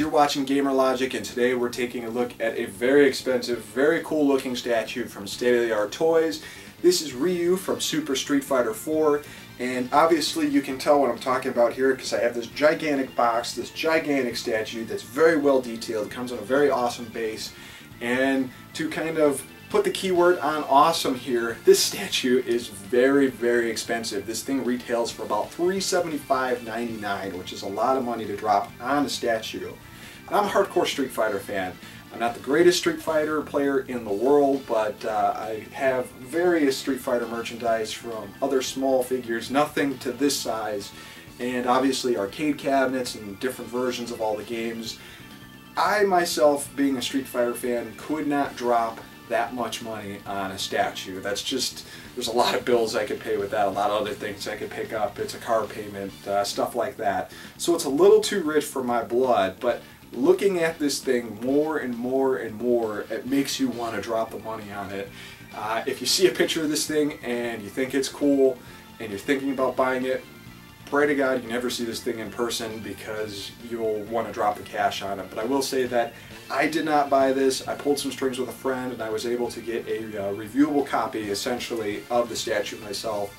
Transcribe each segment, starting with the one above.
you're watching Gamer Logic, and today we're taking a look at a very expensive, very cool looking statue from State of the Art Toys. This is Ryu from Super Street Fighter 4, and obviously you can tell what I'm talking about here because I have this gigantic box, this gigantic statue that's very well detailed. It comes on a very awesome base, and to kind of put the keyword on awesome here, this statue is very, very expensive. This thing retails for about $375.99, which is a lot of money to drop on a statue. And I'm a hardcore Street Fighter fan. I'm not the greatest Street Fighter player in the world, but I have various Street Fighter merchandise from other small figures, nothing to this size, and obviously arcade cabinets and different versions of all the games. I myself, being a Street Fighter fan, could not drop that much money on a statue. That's just, there's a lot of bills I could pay with that, a lot of other things I could pick up. It's a car payment, stuff like that. So it's a little too rich for my blood, but looking at this thing more and more and more, it makes you want to drop the money on it. If you see a picture of this thing and you think it's cool and you're thinking about buying it, pray to God you never see this thing in person because you'll want to drop the cash on it. But I will say that I did not buy this. I pulled some strings with a friend and I was able to get a reviewable copy essentially of the statue myself.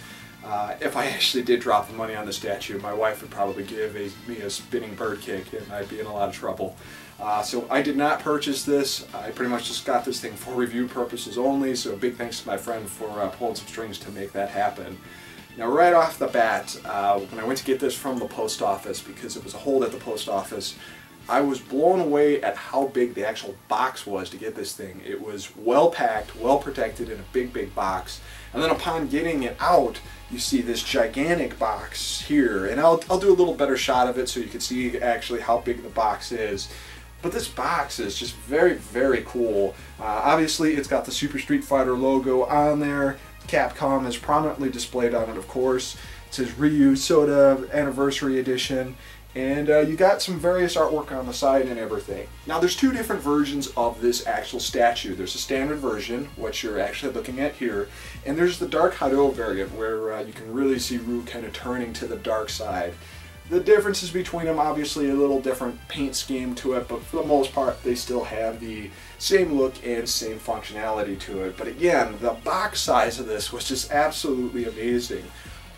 If I actually did drop the money on the statue, my wife would probably give me a spinning bird kick and I'd be in a lot of trouble. So I did not purchase this. I pretty much just got this thing for review purposes only, so big thanks to my friend for pulling some strings to make that happen. Now right off the bat, when I went to get this from the post office, because it was a hold at the post office, I was blown away at how big the actual box was to get this thing. It was well packed, well protected in a big, big box. And then upon getting it out, you see this gigantic box here. And I'll do a little better shot of it so you can see actually how big the box is. But this box is just very, very cool. Obviously, it's got the Super Street Fighter logo on there. Capcom is prominently displayed on it, of course. It says Ryu SOTA Anniversary Edition. And you got some various artwork on the side and everything. Now there's two different versions of this actual statue. There's a standard version, which you're actually looking at here, and there's the Dark Hado variant where you can really see Ryu kind of turning to the dark side. The differences between them, obviously a little different paint scheme to it, but for the most part they still have the same look and same functionality to it. But again, the box size of this was just absolutely amazing.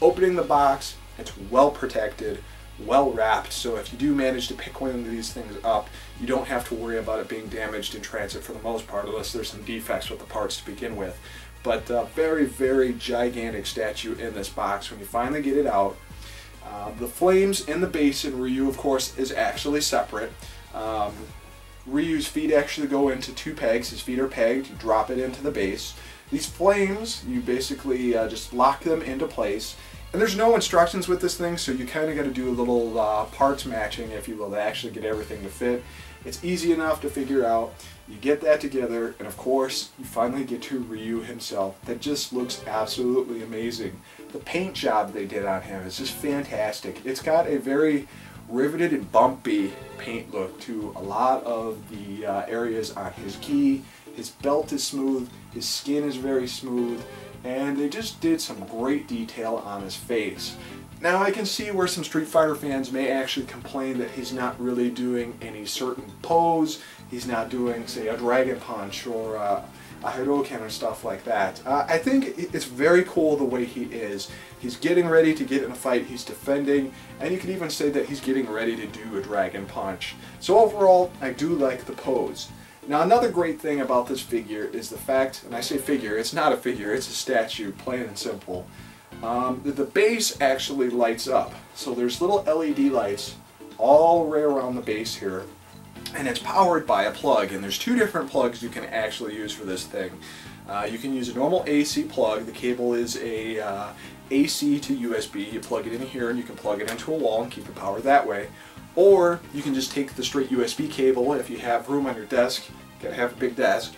Opening the box, it's well protected, well wrapped, so if you do manage to pick one of these things up, you don't have to worry about it being damaged in transit for the most part, unless there's some defects with the parts to begin with. But very, very gigantic statue in this box when you finally get it out. The flames in the base in Ryu, of course, is actually separate. Ryu's feet actually go into two pegs. His feet are pegged. You drop it into the base. These flames, you basically just lock them into place. And there's no instructions with this thing, so you kind of got to do a little parts matching, if you will, to actually get everything to fit. It's easy enough to figure out. You get that together, and of course, you finally get to Ryu himself. That just looks absolutely amazing. The paint job they did on him is just fantastic. It's got a very riveted and bumpy paint look to a lot of the areas on his gi. His belt is smooth, his skin is very smooth, and they just did some great detail on his face. Now I can see where some Street Fighter fans may actually complain that he's not really doing any certain pose. He's not doing, say, a Dragon Punch or a Hadouken or stuff like that. I think it's very cool the way he is. He's getting ready to get in a fight, he's defending, and you could even say that he's getting ready to do a Dragon Punch. So overall, I do like the pose. Now another great thing about this figure is the fact, and I say figure, it's not a figure, it's a statue, plain and simple. The base actually lights up. So there's little LED lights all right around the base here, and it's powered by a plug, and there's two different plugs you can actually use for this thing. You can use a normal AC plug. The cable is a AC to USB. You plug it in here and you can plug it into a wall and keep it powered that way. Or you can just take the straight USB cable. If you have room on your desk, you gotta have a big desk,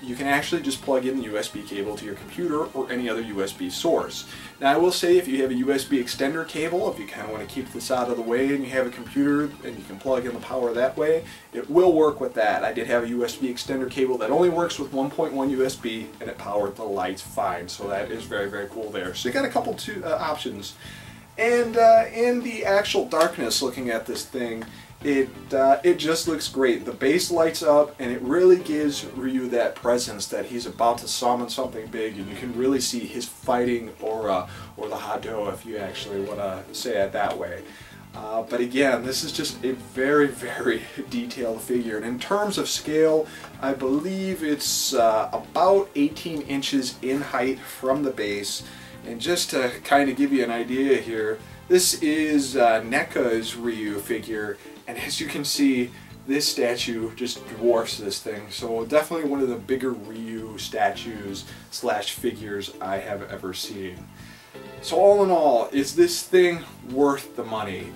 you can actually just plug in the USB cable to your computer or any other USB source. Now I will say, if you have a USB extender cable, if you kind of want to keep this out of the way and you have a computer and you can plug in the power that way, it will work with that. I did have a USB extender cable that only works with 1.1 USB and it powered the lights fine, so that is very, very cool there. So you got a couple options. And in the actual darkness looking at this thing, It just looks great. The base lights up, and it really gives Ryu that presence that he's about to summon something big, and you can really see his fighting aura, or the Hado, if you actually want to say it that way. But again, this is just a very, very detailed figure. And in terms of scale, I believe it's about 18 inches in height from the base. And just to kind of give you an idea here, this is NECA's Ryu figure. And as you can see, this statue just dwarfs this thing. So definitely one of the bigger Ryu statues slash figures I have ever seen. So all in all, is this thing worth the money?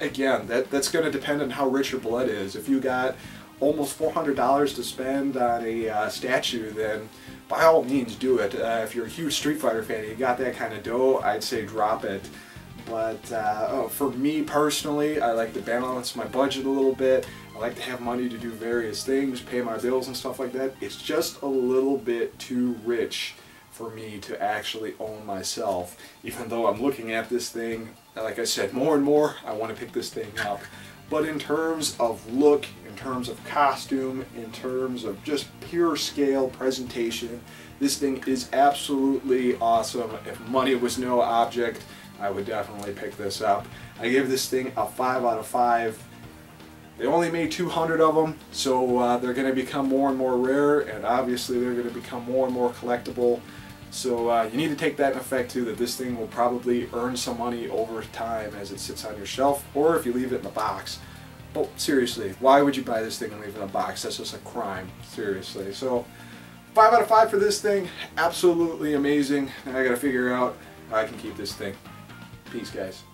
Again, that's going to depend on how rich your blood is. If you got almost $400 to spend on a statue, then by all means do it. If you're a huge Street Fighter fan and you got that kind of dough, I'd say drop it. But for me personally, I like to balance my budget a little bit. I like to have money to do various things, pay my bills and stuff like that. It's just a little bit too rich for me to actually own myself, even though I'm looking at this thing, like I said, more and more I want to pick this thing up. But in terms of look, in terms of costume, in terms of just pure scale presentation, this thing is absolutely awesome. If money was no object, I would definitely pick this up. I give this thing a 5 out of 5. They only made 200 of them, so they're going to become more and more rare, and obviously they're going to become more and more collectible. So you need to take that in effect too, that this thing will probably earn some money over time as it sits on your shelf, or if you leave it in the box. But seriously, why would you buy this thing and leave it in a box? That's just a crime, seriously. So 5 out of 5 for this thing, absolutely amazing. Now I got to figure out how I can keep this thing. Peace, guys.